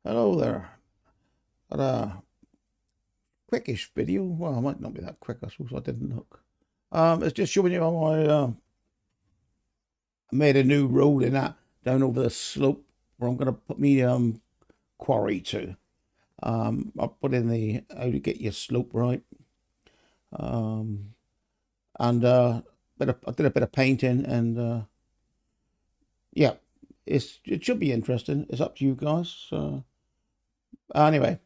Hello there. Got a quickish video. Well, it might not be that quick. I suppose I didn't look. It's just showing you how I made a new road in that down over the slope where I'm gonna put me quarry to. I put in the how to get your slope right. Um, and I did a bit of painting and yeah, it should be interesting. It's up to you guys. Anyway,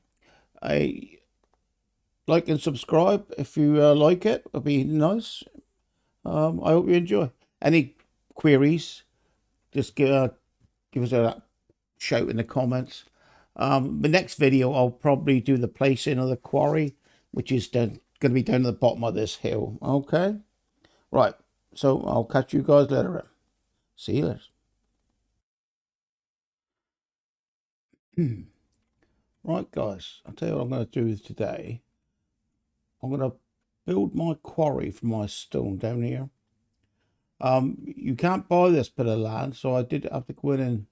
I like and subscribe if you like it. It'd be nice. I hope you enjoy. Any queries, just give us a shout in the comments. The next video, I'll probably do the placing of the quarry, which is going to be down at the bottom of this hill. Okay? Right. So I'll catch you guys later. See you later. Right, guys. I'll tell you what I'm going to do today. I'm going to build my quarry for my stone down here. You can't buy this bit of land, so I did have to go in and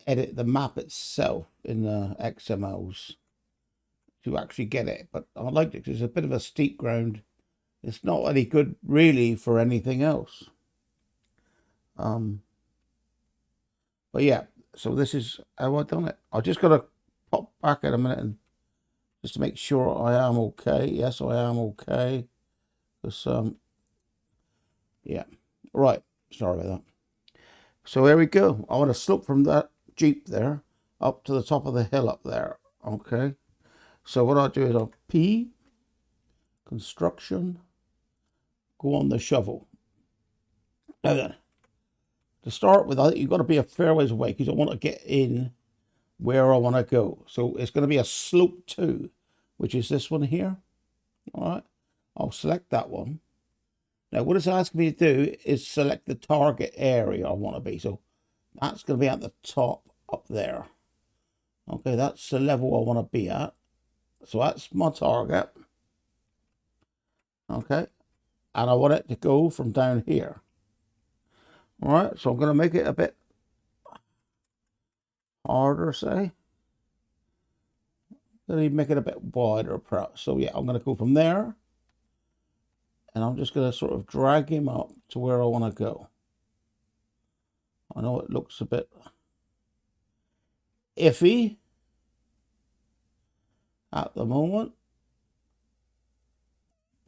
edit the map itself in the XMLs to actually get it. But I liked it because it's a bit of a steep ground. It's not any good really for anything else. But yeah, so this is how I've done it. I just got to pop back in a minute and just to make sure I am okay. Yes, I am okay. Because yeah, right. Sorry about that. So here we go. I want to slope from that Jeep there up to the top of the hill up there. Okay. So what I'll do is I'll P, construction, go on the shovel. Now then, to start with, I think you've got to be a fair ways away because I want to get in where I want to go. So it's going to be a slope 2, which is this one here. All right. I'll select that one. Now, what it's asking me to do is select the target area I want to be. So that's going to be at the top up there. Okay, that's the level I want to be at. So that's my target. Okay. And I want it to go from down here. All right. So I'm going to make it a bit harder, say. Let me make it a bit wider, perhaps. So yeah, I'm going to go from there. And I'm just going to sort of drag him up to where I want to go. I know it looks a bit iffy at the moment,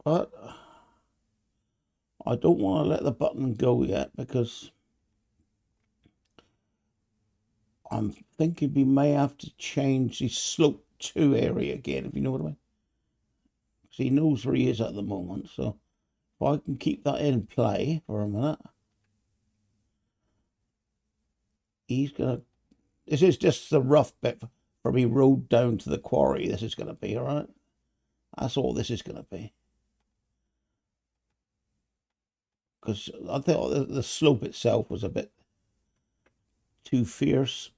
but I don't want to let the button go yet because I'm thinking we may have to change the slope 2 area again, if you know what I mean. Because he knows where he is at the moment, so if I can keep that in play for a minute, he's going to... This is just the rough bit for me road down to the quarry. This is going to be, all right? That's all this is going to be. Because I thought the slope itself was a bit too fierce.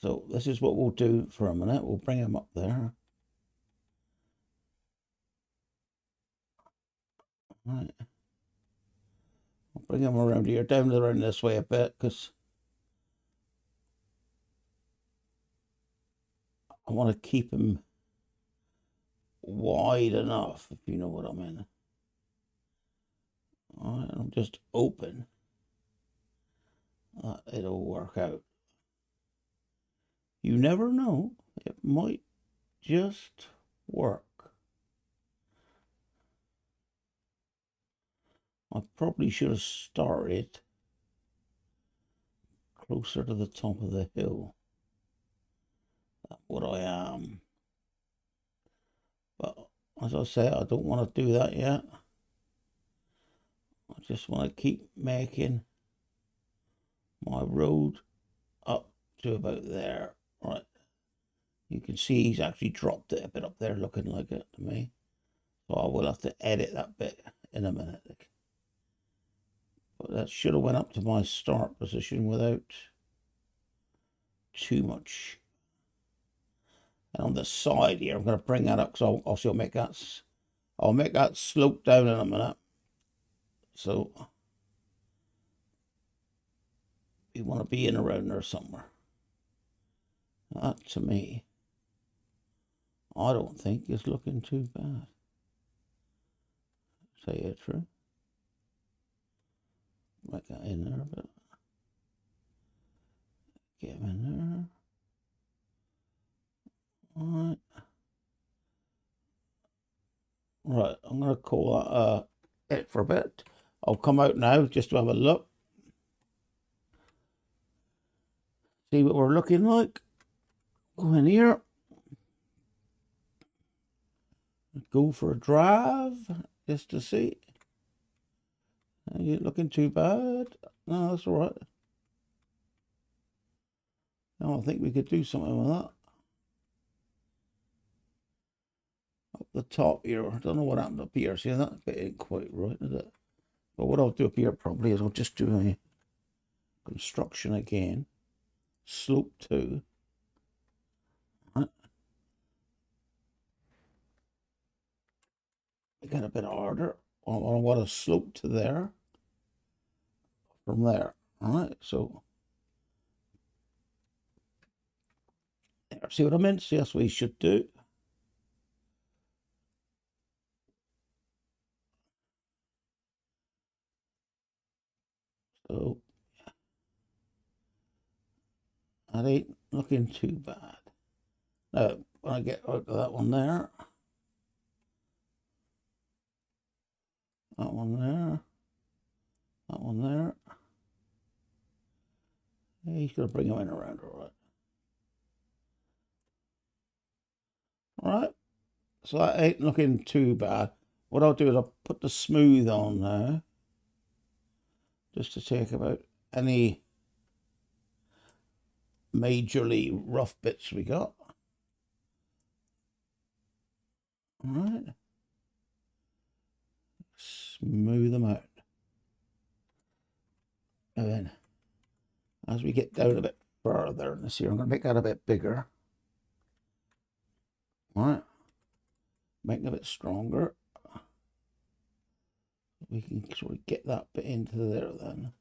So this is what we'll do for a minute. We'll bring him up there. All right. I'll bring him around here, down around this way a bit, because I want to keep him wide enough, if you know what I mean. All right, I'm just open. It'll work out. You never know. It might just work. I probably should have started closer to the top of the hill. That's what I am. But as I say, I don't want to do that yet. I just want to keep making my road up to about there. Right. You can see he's actually dropped it a bit up there, looking like it to me. So I will have to edit that bit in a minute. But that should have went up to my start position without too much. And on the side here, I'm going to bring that up because I'll make that slope down in a minute. So you want to be in around there somewhere. That, to me, I don't think is looking too bad. Say it true. Make that in there a bit. Get him in there. Alright. Right, I'm going to call that it for a bit. I'll come out now just to have a look. See what we're looking like. Go in here. Go for a drive just to see. Ain't looking too bad. No, that's all right. No, I think we could do something with that. Up the top here. I don't know what happened up here. See, that bit ain't quite right, is it? But what I'll do up here probably is I'll just do a construction again. Slope 2. Right. Get a bit harder. I want a slope to there. From there. Alright, so there. See what I meant? See, that's what you should do. So that ain't looking too bad. Now, when I get out of that one there, that one there, that one there, yeah, he's going to bring him in around, all right. All right, so that ain't looking too bad. What I'll do is I'll put the smooth on now, just to take about any majorly rough bits we got. All right, smooth them out. And then as we get down a bit further in this here, I'm going to make that a bit bigger. All right, make it a bit stronger. We can sort of get that bit into there then.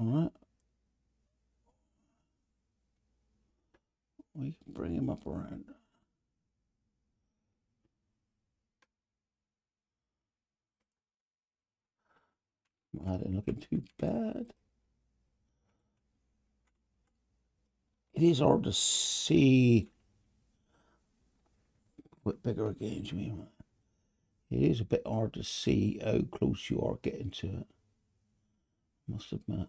All right. We can bring him up around. That ain't looking too bad. It is hard to see what bigger games you mean. It is a bit hard to see how close you are getting to it. Must admit.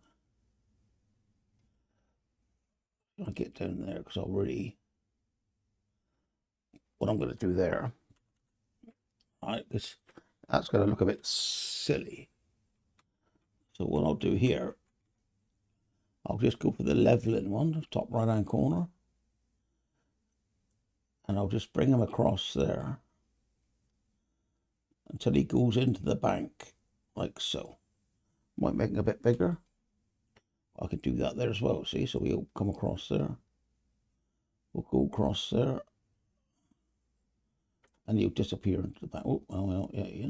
I'll get down there because I'll really. What I'm going to do there. Right, because that's going to look a bit silly. So what I'll do here, I'll just go for the leveling one, top right hand corner. And I'll just bring him across there until he goes into the bank, like so. Might make it a bit bigger. I can do that there as well, see? So we'll come across there. We'll go across there. And he'll disappear into the bank. Oh, well, yeah.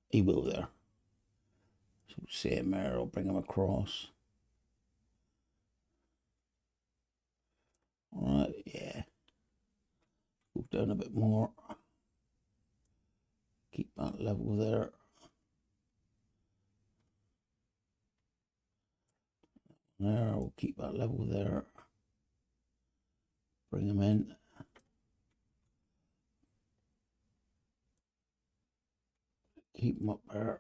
He will there. So same there, I'll bring him across. All right, yeah. Go down a bit more. Keep that level there. There, we'll keep that level there. Bring him in. Keep him up there.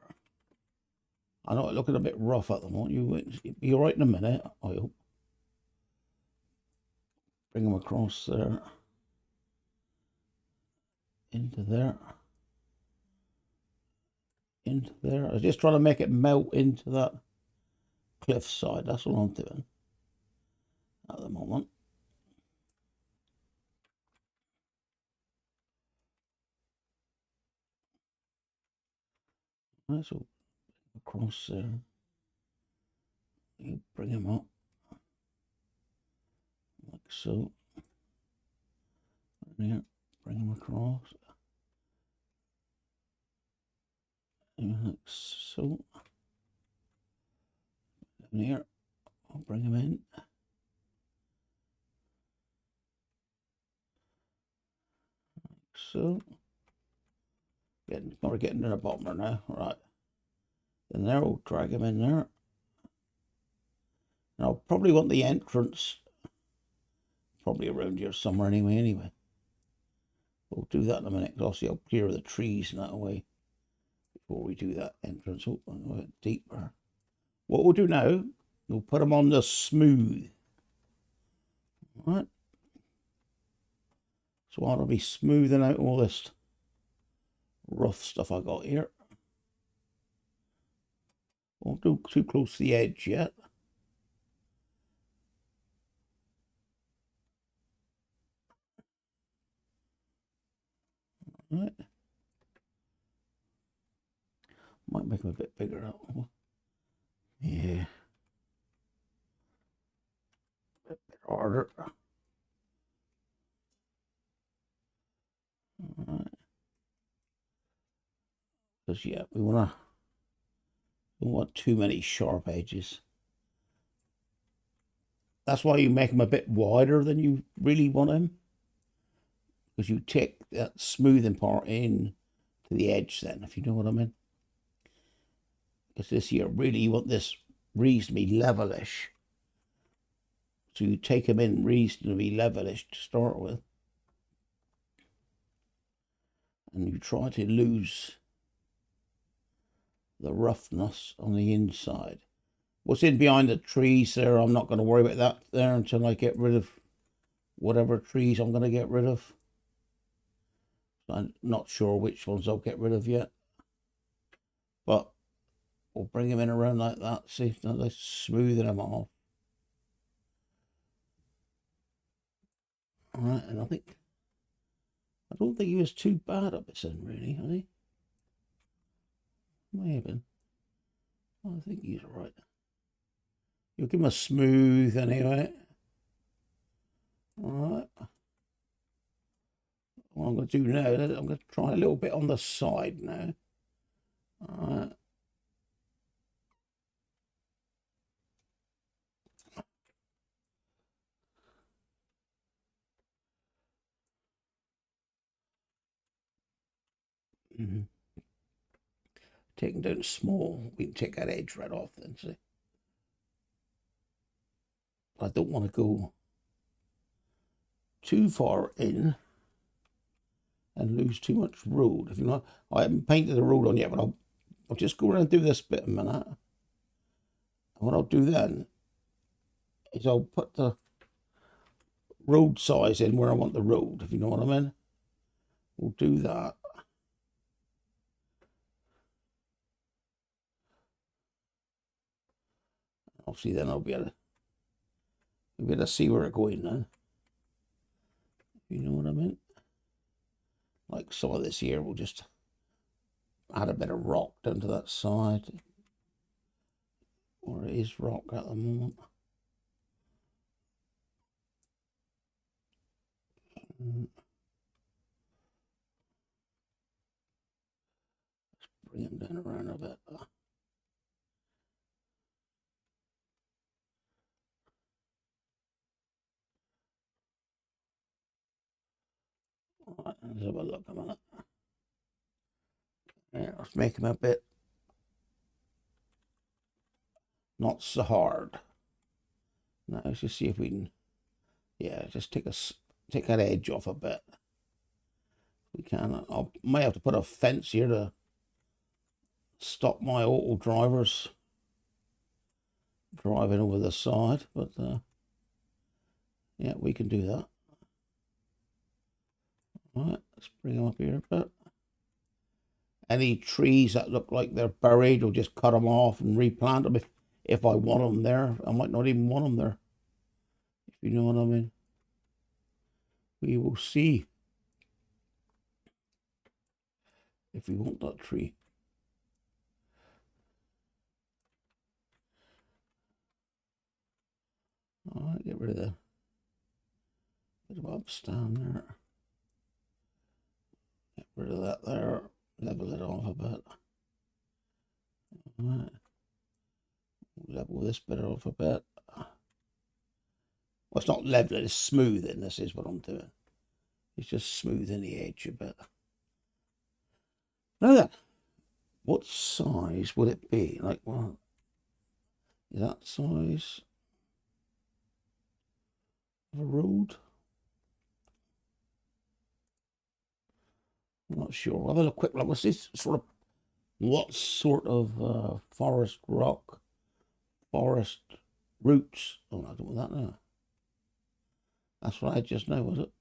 I know it's looking a bit rough at the moment. You'll be all right in a minute, I hope. Bring him across there. Into there. Into there. I was just trying to make it melt into that cliff side. That's what I'm doing at the moment. Right, so across there. You bring him up like so. There, bring him across. like so. In here, I'll bring them in. So, we're getting to the bottom now, right? Then there, we'll drag them in there. And I'll probably want the entrance probably around here somewhere anyway. We'll do that in a minute, because obviously I'll clear the trees and that away before we do that entrance. Oh, a bit deeper. What we'll do now, we'll put them on the smooth. All right. So I'll be smoothing out all this rough stuff I got here. Won't do too close to the edge yet. All right. Might make them a bit bigger. Yeah. A bit harder. All right. Because yeah, we don't want too many sharp edges. That's why you make them a bit wider than you really want them. Because you take that smoothing part in to the edge then, if you know what I mean. Because this here, really you want this reasonably levelish. So you take them in reasonably levelish to start with. And you try to lose the roughness on the inside. What's in behind the trees there, I'm not going to worry about that there until I get rid of whatever trees I'm going to get rid of. I'm not sure which ones I'll get rid of yet. But we'll bring them in around like that. See if they're smoothing them off. All right, and I don't think he was too bad up his end, really, has he? May have been. I think he's all right. You'll give him a smooth anyway. All right. What I'm going to do now, I'm going to try a little bit on the side now. All right. Taking down small, we can take that edge right off then, see. I don't want to go too far in and lose too much road. If you know, I haven't painted the road on yet, but I'll just go around and do this bit a minute. And what I'll do then is I'll put the road size in where I want the road, if you know what I mean. We'll do that. Obviously then I'll be able to see where it's going then. You know what I mean? Like some of this here, we'll just add a bit of rock down to that side. Or it is rock at the moment. Let's bring them down around a bit. All right, let's have a look a minute. Yeah, let's make them a bit not so hard. Now let's just see if we can, yeah, just take that edge off a bit. We can. I might have to put a fence here to stop my auto drivers driving over the side, but yeah, we can do that. All right, let's bring them up here a bit. Any trees that look like they're buried, we'll just cut them off and replant them if I want them there. I might not even want them there, if you know what I mean. We will see if we want that tree. All right, get rid of the bit of upstand there. Get rid of that there. Level it off a bit. Right. Level this bit off a bit. Well, it's not leveling, it's smoothing. This is what I'm doing. It's just smoothing the edge a bit. Now then, what size would it be? Like, well, is that size of a road? I'm not sure. I'll have a quick look. What's this sort of, what sort of forest rock, forest roots? Oh, I don't know that now. That's what I just know, was it?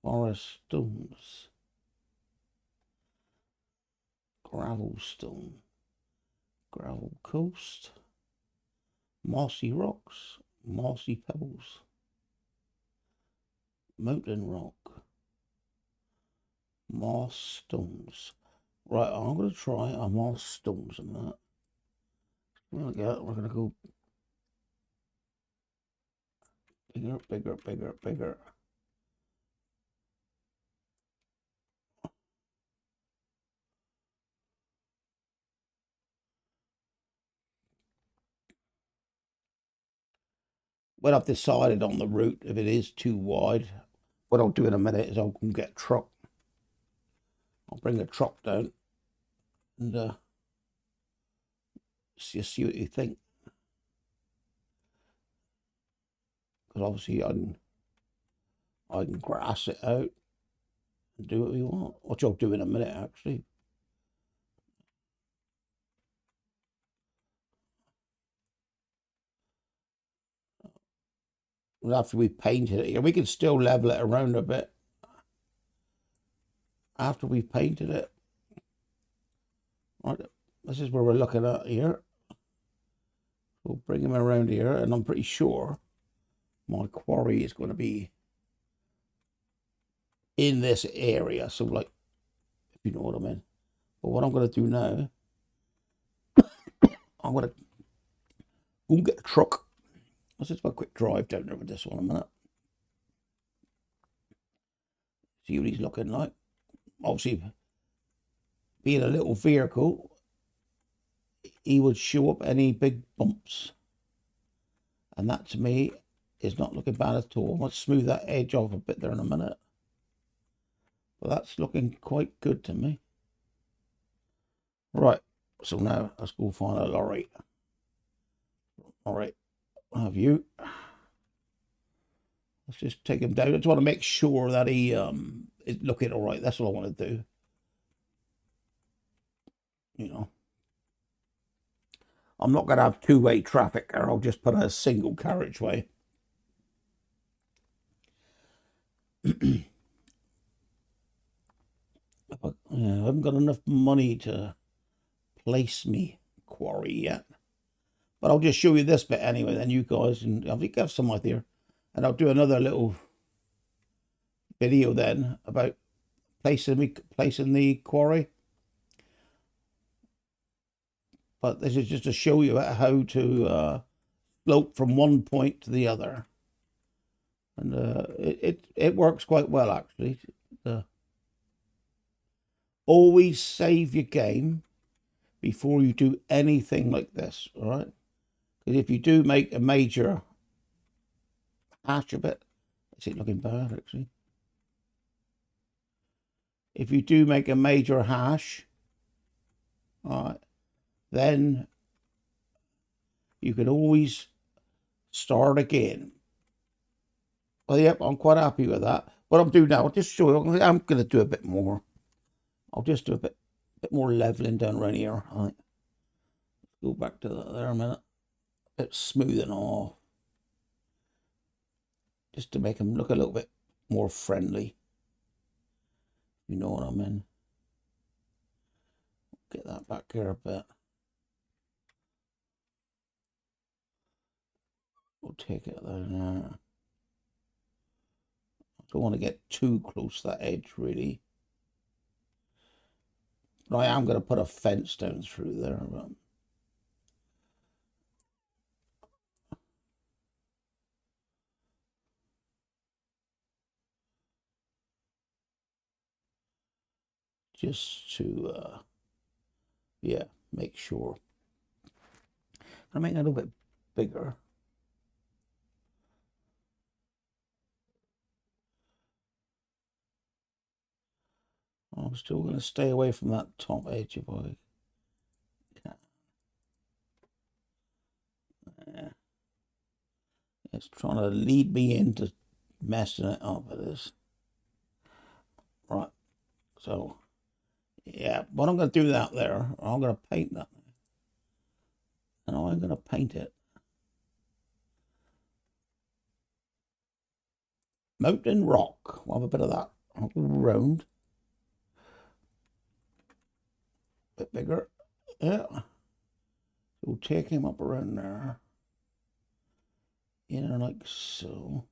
Forest stones. Gravel stone. Gravel coast. Mossy rocks. Mossy pebbles. Mountain rock. Moss stones. Right, I'm going to try a moss stones and that. We're going to go bigger, bigger, bigger, bigger. When I've decided on the route, if it is too wide, what I'll do in a minute is I'll go and get a truck. I'll bring a truck down and see what you think. Because obviously I can grass it out and do what we want, which I'll do in a minute actually. After we've painted it here, we can still level it around a bit after we've painted it. Right, this is where we're looking at here. We'll bring him around here, and I'm pretty sure my quarry is going to be in this area. So, like, if you know what I mean. But what I'm going to do now, I'm going to go and get a truck. Let's just have a quick drive down there with this one a minute. See what he's looking like. Obviously, being a little vehicle, he would show up any big bumps. And that to me is not looking bad at all. Let's smooth that edge off a bit there in a minute. But that's looking quite good to me. Right, so now let's go find a lorry. All right, I'll have you. Let's just take him down. I just want to make sure that he is looking all right. That's what I want to do. You know, I'm not going to have two-way traffic there. I'll just put a single carriageway. I haven't got enough money to place me quarry yet. But I'll just show you this bit anyway, then you guys, and I think I have some idea. And I'll do another little video then about placing the quarry. But this is just to show you how to slope from one point to the other. And it works quite well, actually. Always save your game before you do anything like this, all right? Because if you do make a major hash of it, is it looking bad, actually? If you do make a major hash, all right, then you can always start again. Well, yep, I'm quite happy with that. What I'm doing now, I'll just show you, I'm going to do a bit more. I'll just do a bit more leveling down around here. All right. Go back to that there a minute. It's smoothing off. Just to make them look a little bit more friendly. You know what I mean? Get that back here a bit. We'll take it there now. I don't want to get too close to that edge, really. But I am going to put a fence down through there. Just to, yeah, make sure. I make it a little bit bigger. I'm still going to stay away from that top edge if I can. Yeah. It's trying to lead me into messing it up, it is. Right, so, yeah, but I'm going to do that there. I'm going to paint that. And I'm going to paint it. Mountain rock. We'll have a bit of that. I'll go round. Bit bigger. Yeah. We'll take him up around there. In there like so.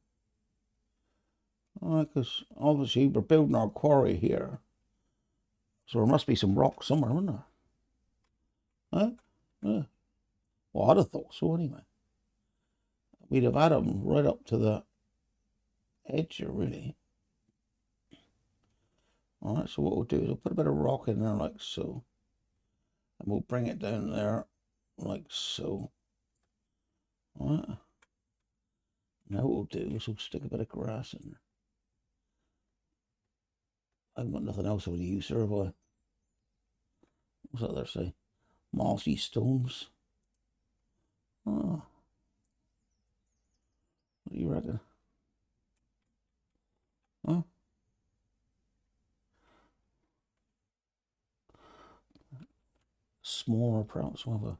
Alright, because obviously we're building our quarry here. So there must be some rock somewhere, isn't there? Huh? Yeah. Well, I'd have thought so anyway. We'd have had them right up to the edge here, really. Alright, so what we'll do is we'll put a bit of rock in there like so. And we'll bring it down there like so. Alright. Now what we'll do is we'll stick a bit of grass in there. I've got nothing else I would use there, have I? What's that there say? Mossy stones. Oh. What do you reckon? Huh? Smaller, perhaps we'll have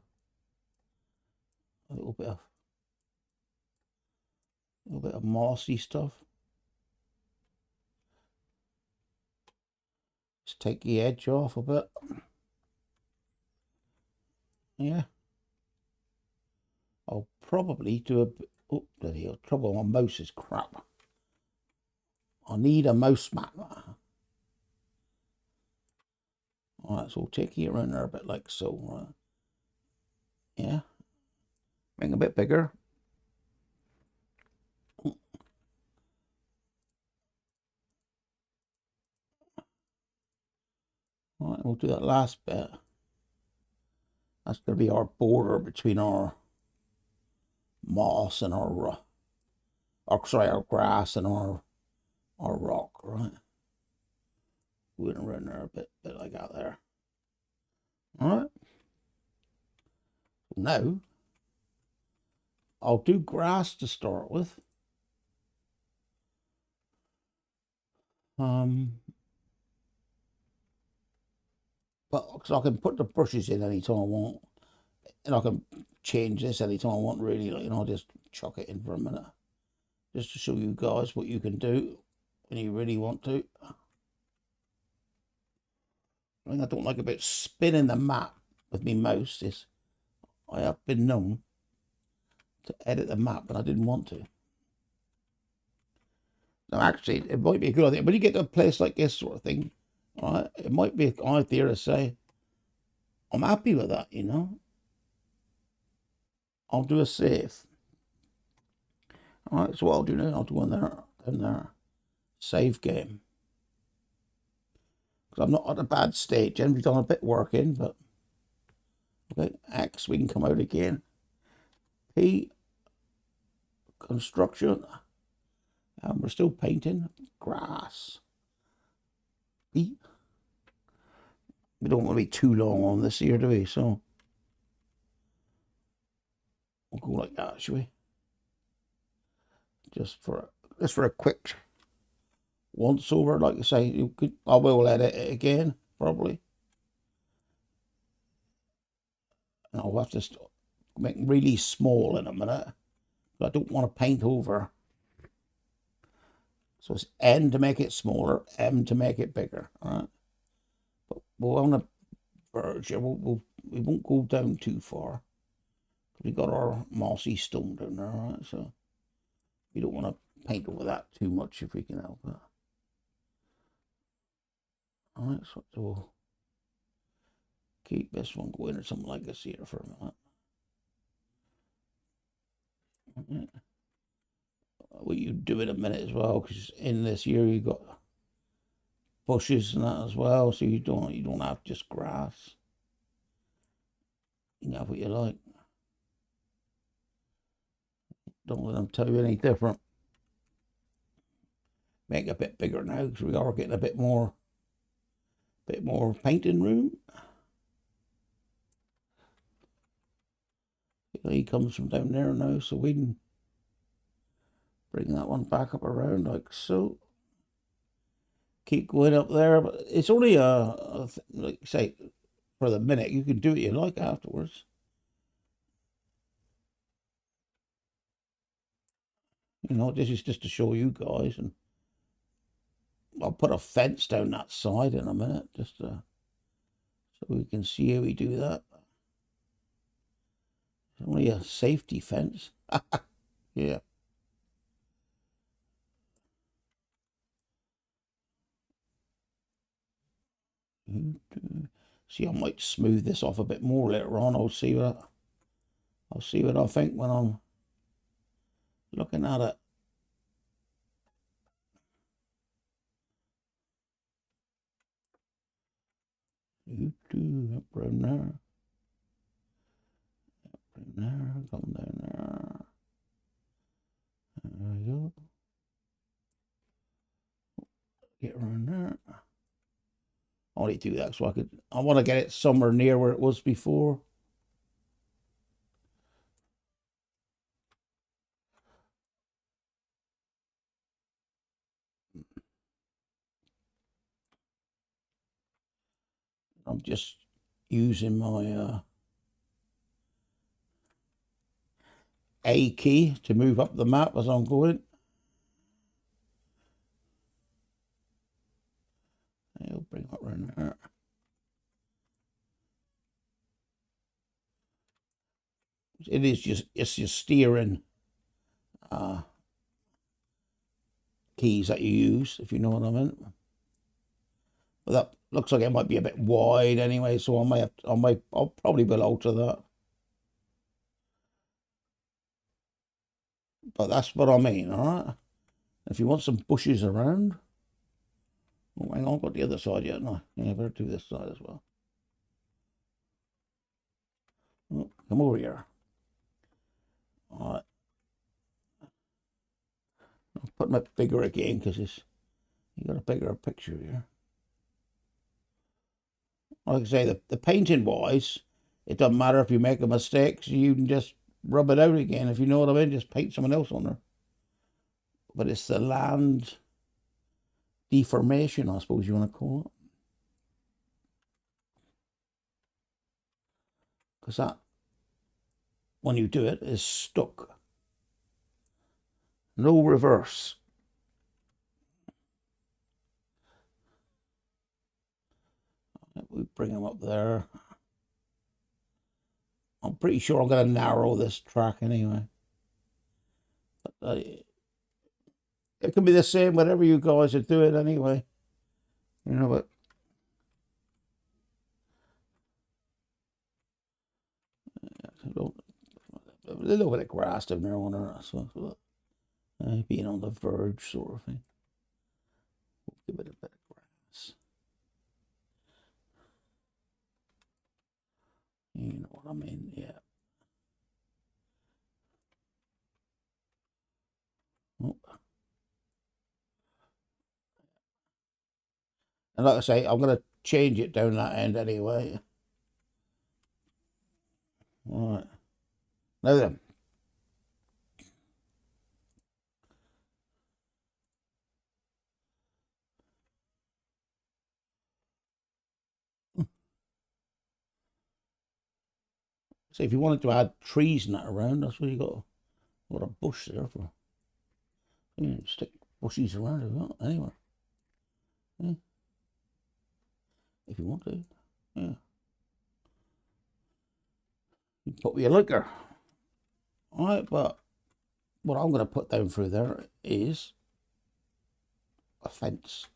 a little bit of mossy stuff. Just take the edge off a bit. Yeah. I'll probably do a bit. Oh, bloody hell. Trouble, my mouse is crap. I need a mouse mat. Alright, so we'll take it around there a bit like so. Right? Yeah. Make it a bit bigger. Alright, we'll do that last bit. That's going to be our border between our moss and our grass and our rock, right? We're going to run there a bit like that there. Alright. Now, I'll do grass to start with. But because I can put the brushes in anytime I want, and I can change this anytime I want, really. Like, I'll just chuck it in for a minute, just to show you guys what you can do when you really want to. The thing I don't like about spinning the map with my mouse is I have been known to edit the map, but I didn't want to. Now, actually, it might be a good idea. When you get to a place like this sort of thing, right, it might be an idea to say, I'm happy with that, I'll do a save. Alright, so what I'll do now, I'll do down there, save game. Because I'm not at a bad state. Generally done a bit working, but okay, X, we can come out again. P, construction, and we're still painting grass. B, we don't want to be too long on this here, do we? So we'll go like that, shall we? Just for a quick once over, like you say. I will edit it again, probably. And I'll have to make it really small in a minute. But I don't want to paint over. So it's N to make it smaller, M to make it bigger. All right. But we're on a verge here. We won't go down too far. We got our mossy stone down there, all right? So we don't want to paint over that too much if we can help it. All right, so we'll keep this one going or something like this here for a minute. What you do in a minute as well, because in this here you got bushes and that as well, so you don't have just grass. You can have what you like. Don't let them tell you any different. Make it a bit bigger now because we are getting a bit more painting room. He comes from down there now, so we can bring that one back up around like so. Keep going up there, but it's only like say for the minute. You can do what you like afterwards. You know, this is just to show you guys, and I'll put a fence down that side in a minute, just so we can see how we do that. It's only a safety fence. Yeah. See, I might smooth this off a bit more later on. I'll see what I think when I'm looking at it. Up around there. Up around there. Come down there. There we go. Get around there. I only do that so I want to get it somewhere near where it was before. I'm just using my A key to move up the map as I'm going. I'll bring it around there. It's your steering keys that you use, if you know what I mean. But that looks like it might be a bit wide anyway, so I'll probably will alter that. But that's what I mean, all right? If you want some bushes around, oh, hang on, I've got the other side yet. No, yeah, better do this side as well. Oh, come over here. All right. I'll put my bigger again because you got a bigger picture here. Like I say, the painting wise, it doesn't matter if you make a mistake, so you can just rub it out again, if you know what I mean. Just paint someone else on there. But it's the land deformation, I suppose you want to call it. Because that, when you do it, is stuck. No reverse. We bring them up there. I'm pretty sure I'm going to narrow this track anyway. But it can be the same whatever you guys are doing anyway. You know, but a little bit of grass down there on her, so being on the verge sort of thing. We'll give it a bit of grass. You know what I mean? Yeah. Oh. And like I say, I'm going to change it down that end anyway. All right. Now then. So if you wanted to add trees and that around, that's what you got. What a bush there for. You can stick bushes around if you want, anywhere. Yeah. If you want to. Yeah. You put with your liquor. Alright, but what I'm going to put down through there is a fence.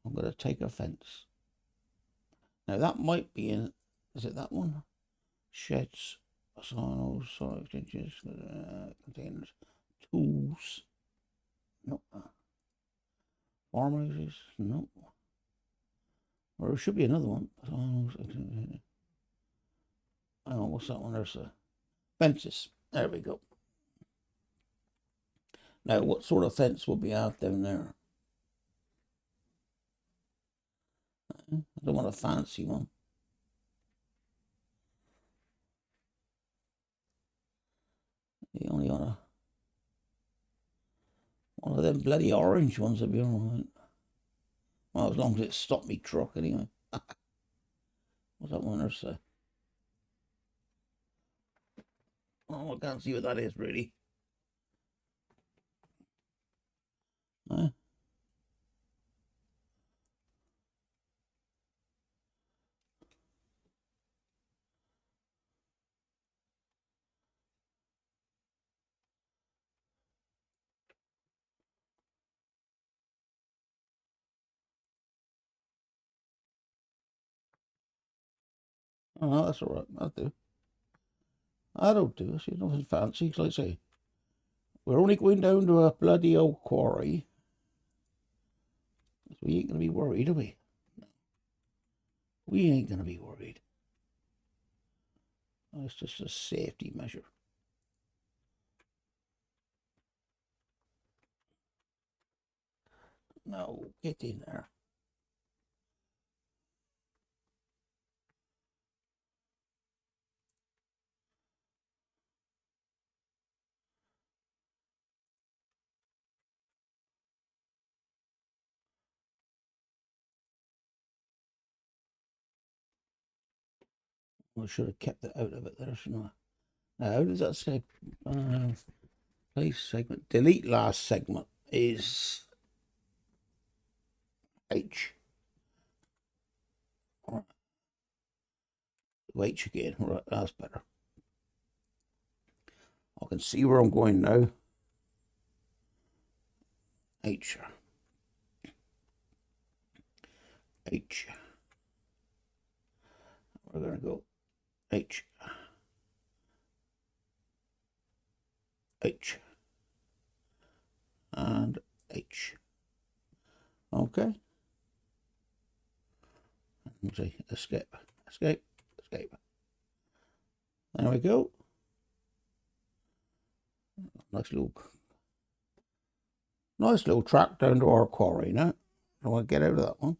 I'm going to take a fence. Now that might be in, is it that one? Sheds, silos, soil extensions, containers, tools. Nope. Farmhouses, nope. Or there should be another one. Oh, what's that one? There's fences. There we go. Now, what sort of fence will be out down there? I don't want a fancy one. You only want one of them bloody orange ones would be all right. Well, as long as it stopped me truck anyway. What's that one there say? Oh, I can't see what that is really. Huh? Oh, no, that's all right. That'll do. That'll do. See, nothing fancy. Like I say, we're only going down to a bloody old quarry. So we ain't going to be worried, are we? We ain't going to be worried. That's just a safety measure. No, get in there. I should have kept it out of it there, shouldn't I? Now, how does that say? Place segment. Delete last segment is H. All right. H again. All right, that's better. I can see where I'm going now. H. H. We're going to go H. H. And H. Okay. Let's see. Escape. Escape. Escape. There we go. Nice little track down to our quarry now. I want to get out of that one.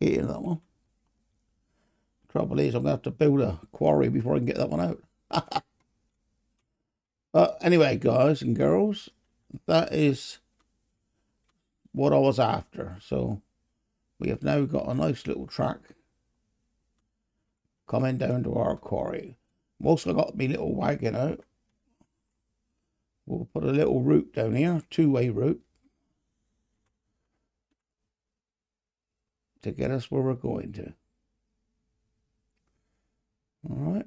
Get into that one. Trouble is, I'm going to have to build a quarry before I can get that one out. But anyway, guys and girls, that is what I was after. So we have now got a nice little track coming down to our quarry. I've also got my little wagon out. We'll put a little route down here, two-way route, to get us where we're going to. All right.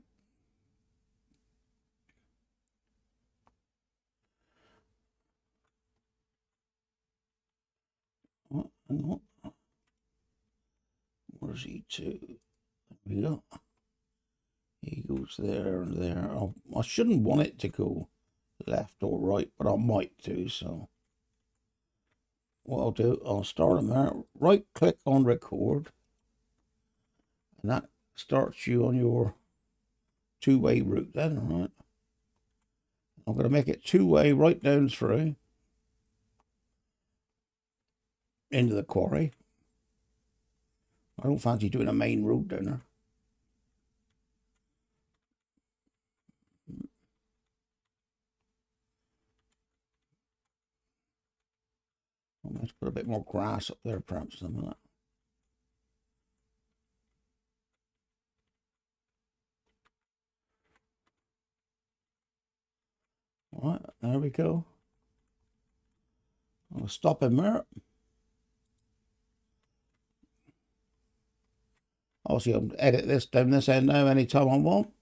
Oh, hang on. Where's he to? There we go. He goes there and there. I shouldn't want it to go left or right, but I might do. So what I'll do, I'll start him there. Right click on record, and that starts you on your two-way route then. All right. I'm going to make it two-way right down through into the quarry. I don't fancy doing a main road down there. Let's put a bit more grass up there, perhaps, something like that. All right, there we go. I'll stop him there. Obviously, I'll edit this down this end now anytime I want.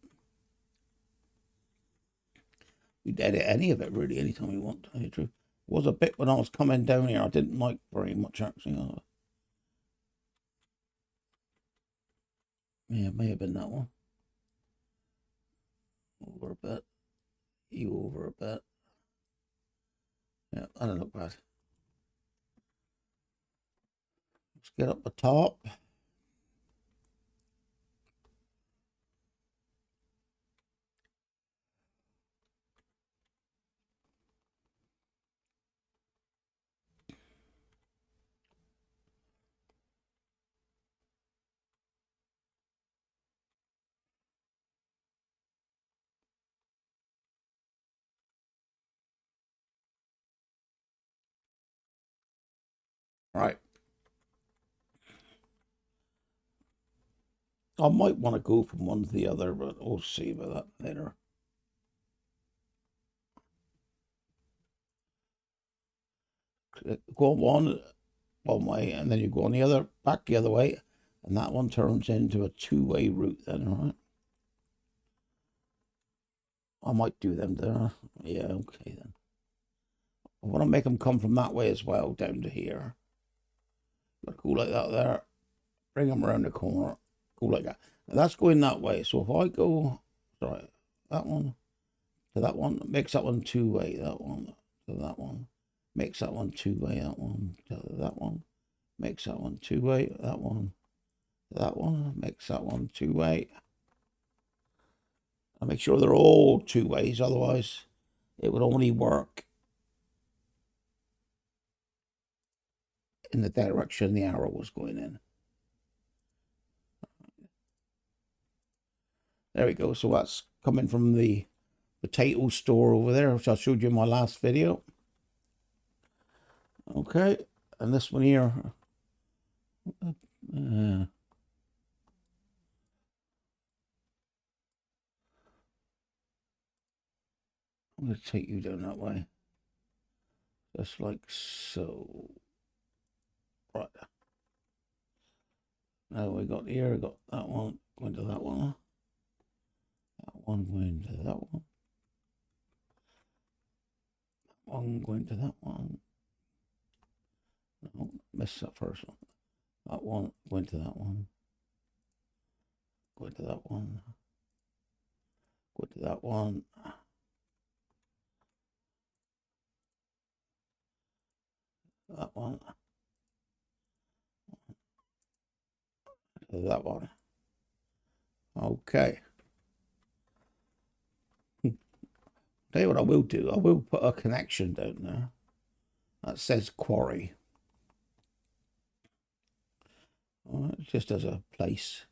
We'd edit any of it, really, anytime we want, to tell you the truth. Was a bit when I was coming down here I didn't like very much, actually. Yeah, it may have been that one. Over a bit. You over a bit. Yeah, that don't look bad. Let's get up the top. I might want to go from one to the other, but we'll see about that later. Go one way, and then you go on the other, back the other way, and that one turns into a two-way route then, all right? I might do them there. Yeah, okay then. I want to make them come from that way as well, down to here. Go like that there. Bring them around the corner. Go like that. Now that's going that way. So if I go, sorry, that one to that one, makes that one two-way. That one to that one. Makes that one two-way. That one to that one. Makes that one two-way. That one to that one. Makes that one two-way. I make sure they're all two ways, otherwise it would only work in the direction the arrow was going in. There we go. So that's coming from the potato store over there, which I showed you in my last video. Okay, and this one here. I'm going to take you down that way. Just like so. Right. Now we got here, we got that one, going to that one. That one going to that one. That one going to that one. No, missed that first one. That one going to that one. Going to that one. Go to that one. That one. That one. Okay. Tell you what I will do. I will put a connection down there that says quarry. All right, just as a place.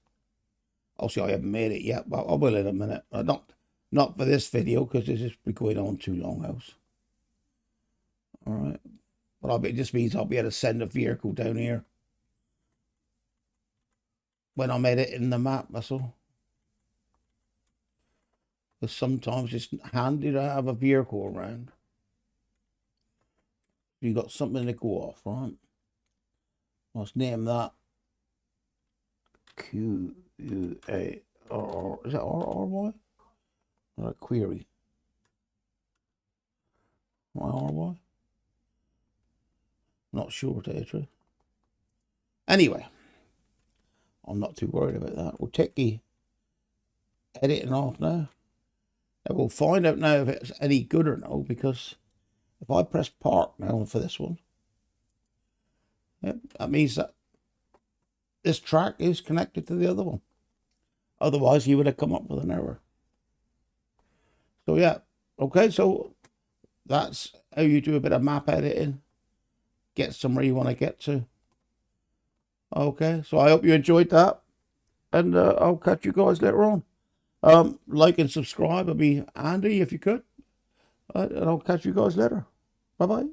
Obviously, I haven't made it yet, but I will in a minute. Not for this video, because this is going on too long, else. All right. But it just means I'll be able to send a vehicle down here when I'm editing the map, that's all. Because sometimes it's handy to have a vehicle around. You got something to go off, right? Let's name that QUARRY. Is that RRY? Or a query? RRY? Not sure, to tell you the truth. Anyway, I'm not too worried about that. We'll take the editing off now. And we'll find out now if it's any good or no, because if I press park now for this one, that means that this track is connected to the other one. Otherwise, you would have come up with an error. So yeah, okay, so that's how you do a bit of map editing. Get somewhere you want to get to. Okay, so I hope you enjoyed that, and I'll catch you guys later on. Like and subscribe would be handy if you could, and I'll catch you guys later. Bye bye.